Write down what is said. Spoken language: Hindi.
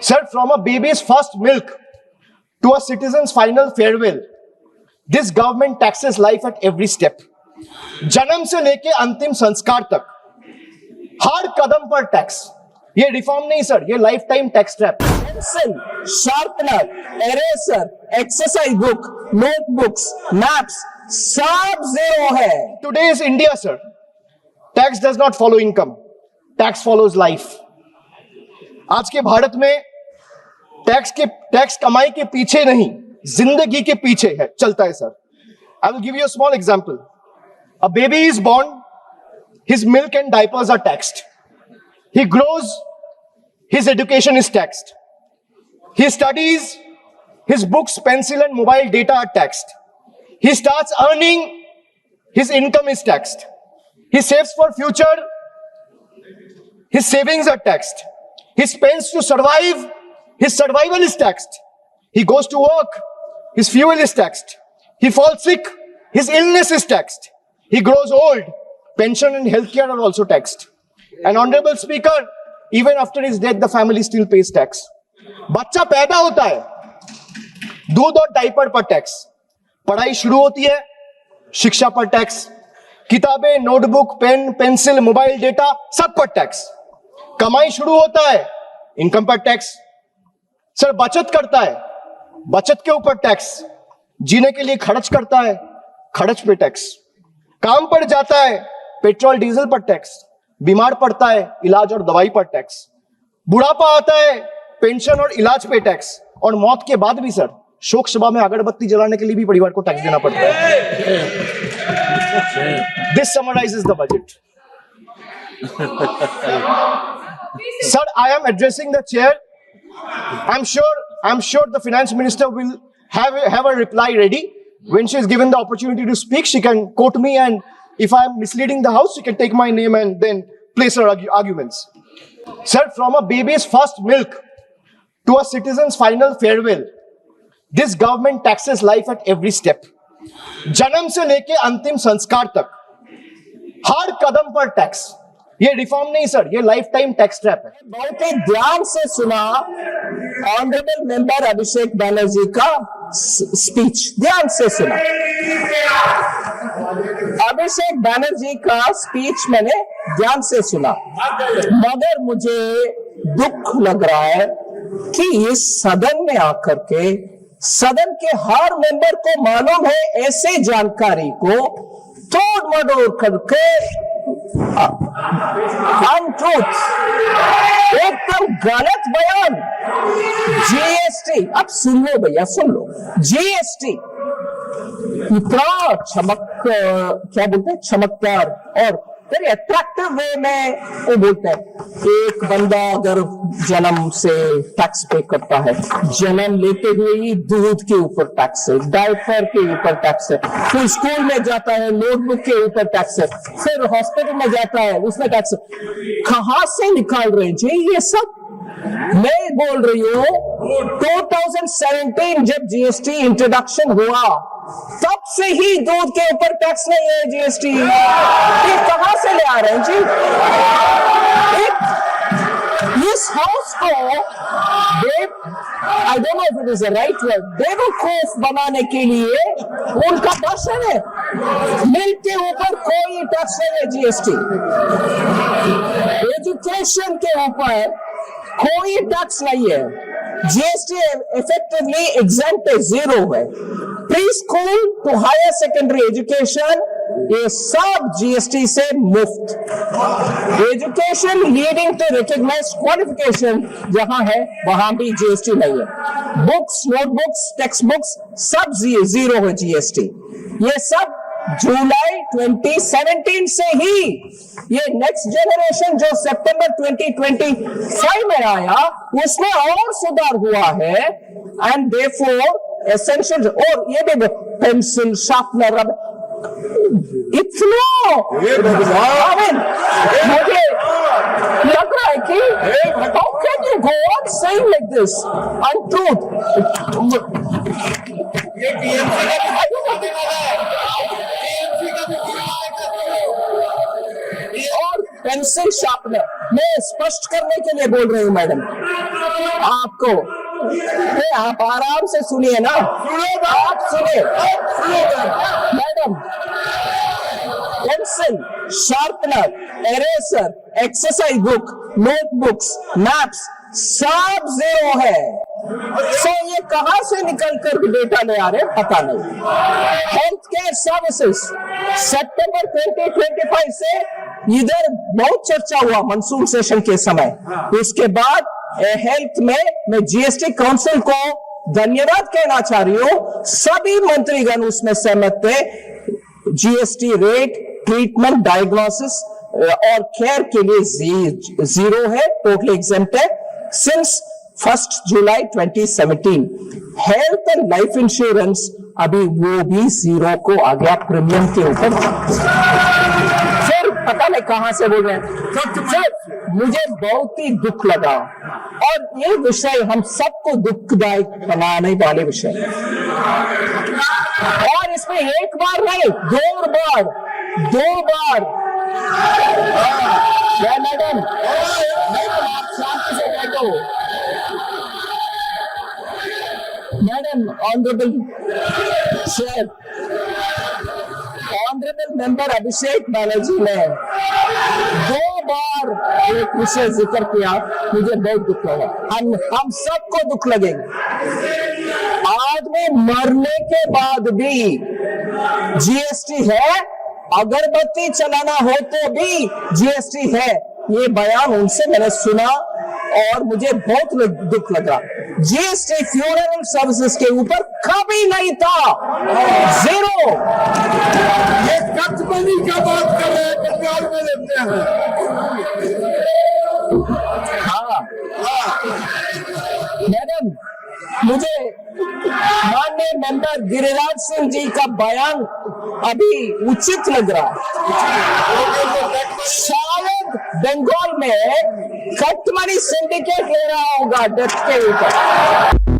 Sir, from a baby's first milk to a citizen's final farewell, this government taxes life at every step. जन्म से लेके अंतिम संस्कार तक हर कदम पर टैक्स. ये रिफॉर्म नहीं सर, ये life time tax trap. Pencil, sharpener, eraser, exercise book, notebooks, maps सब जीरो है. Today's India, sir. Tax does not follow income. Tax follows life. आज के भारत में टैक्स कमाई के पीछे नहीं, जिंदगी के पीछे है, चलता है sir. I will give you a small example. A baby is born, his milk and diapers are taxed. He grows, his education is taxed. He studies, his books, pencil and mobile data are taxed. He starts earning, his income is taxed. He saves for future, his savings are taxed. He spends to survive, his survival is taxed. He goes to work, his fuel is taxed. He falls sick, his illness is taxed. He grows old, pension and healthcare are also taxed. And Honorable Speaker, even after his death, the family still pays tax. बच्चा पैदा होता है, दूध और डायपर पर टैक्स. पढ़ाई शुरू होती है, शिक्षा पर टैक्स. किताबें, notebook, pen, pencil, mobile data सब पर टैक्स. कमाई शुरू होता है, इनकम पर टैक्स. सर बचत करता है, बचत के ऊपर टैक्स. जीने के लिए खर्च करता है, खर्च पे टैक्स. काम पर जाता है, पेट्रोल डीजल पर टैक्स. बीमार पड़ता है, इलाज और दवाई पर टैक्स. बुढ़ापा आता है, पेंशन और इलाज पे टैक्स. और मौत के बाद भी सर शोक सभा में अगरबत्ती जलाने के लिए भी परिवार को टैक्स देना पड़ता है. This summarises the budget. Sir, I am addressing the chair. I'm sure the finance minister will have a reply ready. When she is given the opportunity to speak, she can quote me, and if I am misleading the house, she can take my name and then place her arguments. Sir, from a baby's first milk to a citizen's final farewell, this government taxes life at every step. जन्म से लेके अंतिम संस्कार तक हर कदम पर टैक्स. ये रिफॉर्म नहीं सर, ये लाइफ टाइम टैक्स ट्रैप है. बहुत ही ध्यान से सुना ऑनरेबल मेंबर अभिषेक बनर्जी का स्पीच. ध्यान से सुना अभिषेक बनर्जी का स्पीच, मैंने ध्यान से सुना. मगर मुझे दुख लग रहा है कि इस सदन में आकर के सदन के हर मेंबर को मालूम है ऐसे जानकारी को तोड़ मड़ोड़ करके अनट्रूथ, एकदम गलत बयान. जीएसटी, अब सुन लो भैया, सुन लो. जीएसटी इतना क्या बोलते हैं, चमकदार और वेरी अट्रैक्टिव वे में वो बोलते हैं. एक बंदा अगर जन्म से टैक्स पे करता है, जन्म लेते हुए ही दूध के ऊपर टैक्स है, डायपर के ऊपर टैक्स है, फिर स्कूल में जाता है नोटबुक के ऊपर टैक्स है, फिर हॉस्पिटल में जाता है उसमें टैक्स है. कहां से निकाल रहे हैं जी ये सब? मैं बोल रही हूं 2017 जब जीएसटी इंट्रोडक्शन हुआ तब से ही दूध के ऊपर टैक्स नहीं है जीएसटी. ये कहां से ले आ रहे हैं जी? इस हाउस को I don't know if it is the right word, बेवकूफ बनाने के लिए उनका दर्शन है. मिल्क के ऊपर कोई टैक्स नहीं है जीएसटी. एजुकेशन के ऊपर कोई टैक्स नहीं है. जीएसटी इफेक्टिवली एग्जेम्प्ट है, जीरो है. Pre school to higher secondary education ये सब जीएसटी से मुफ्त. Education leading to recognised qualification जहां है वहां भी जीएसटी नहीं है. बुक्स, नोटबुक्स, टेक्स्ट बुक्स सब जीरो है जीएसटी. ये सब जुलाई 2017 से ही, ये नेक्स्ट जनरेशन जो सितंबर 2025 में आया उसमें और सुधार हुआ है. एंड देयरफॉर एसेंशियल, और ये भी पेंसिल, शार्पनर, इतना मुझे लग रहा है कि how can you go on saying like this untruth. Pencil sharpener, मैं स्पष्ट करने के लिए बोल रही हूं मैडम आपको। आप आराम से सुनिए ना, आप सुनिए madam. Pencil, sharpener, eraser, exercise book, notebooks, maps सब जीरो है। सो ये कहां से निकल कर डेटा ले आ रहे पता नहीं। हेल्थ केयर सर्विसेज सितंबर 2025 से इधर बहुत चर्चा हुआ मानसून सेशन के समय। उसके बाद हेल्थ में मैं जीएसटी काउंसिल को धन्यवाद कहना चाह रही हूं। सभी मंत्रीगण उसमें सहमत थे। जीएसटी रेट ट्रीटमेंट, डायग्नोसिस और केयर के लिए जीरो है, टोटली एग्जेम्प्ट है since 1 July 2017। Health and life insurance अभी वो भी जीरो को आ गया प्रीमियम के ऊपर। फिर पता नहीं कहां से बोल रहे हैं। फिर मुझे बहुत ही दुख लगा, और ये विषय हम सबको दुखदायक बनाने वाले विषय, और इसमें एक बार नहीं 2 बार मैडम आप शांति से बैठो। Madam honourable sir, honourable member Abhishek Banerjee ने 2 बार एक विषय जिक्र किया, मुझे बहुत दुख लगा। हम सबको दुख लगेगा। आदमी मरने के बाद भी जीएसटी है, अगरबत्ती चलाना हो तो भी जीएसटी है। ये बयान उनसे मैंने सुना और मुझे बहुत दुख लगा। जीएसटी फ्यूनरल सर्विसेज के ऊपर कभी नहीं था, जीरो। ये कच्छ बनी का बात कर रहे हैं, बंगाल में लेते हैं। हाँ मैडम, मुझे माननीय मेंबर गिरिराज सिंह जी का बयान अभी उचित लग रहा। शायद बंगाल में कटमनी सिंडिकेट ले रहा होगा डेथ के ऊपर।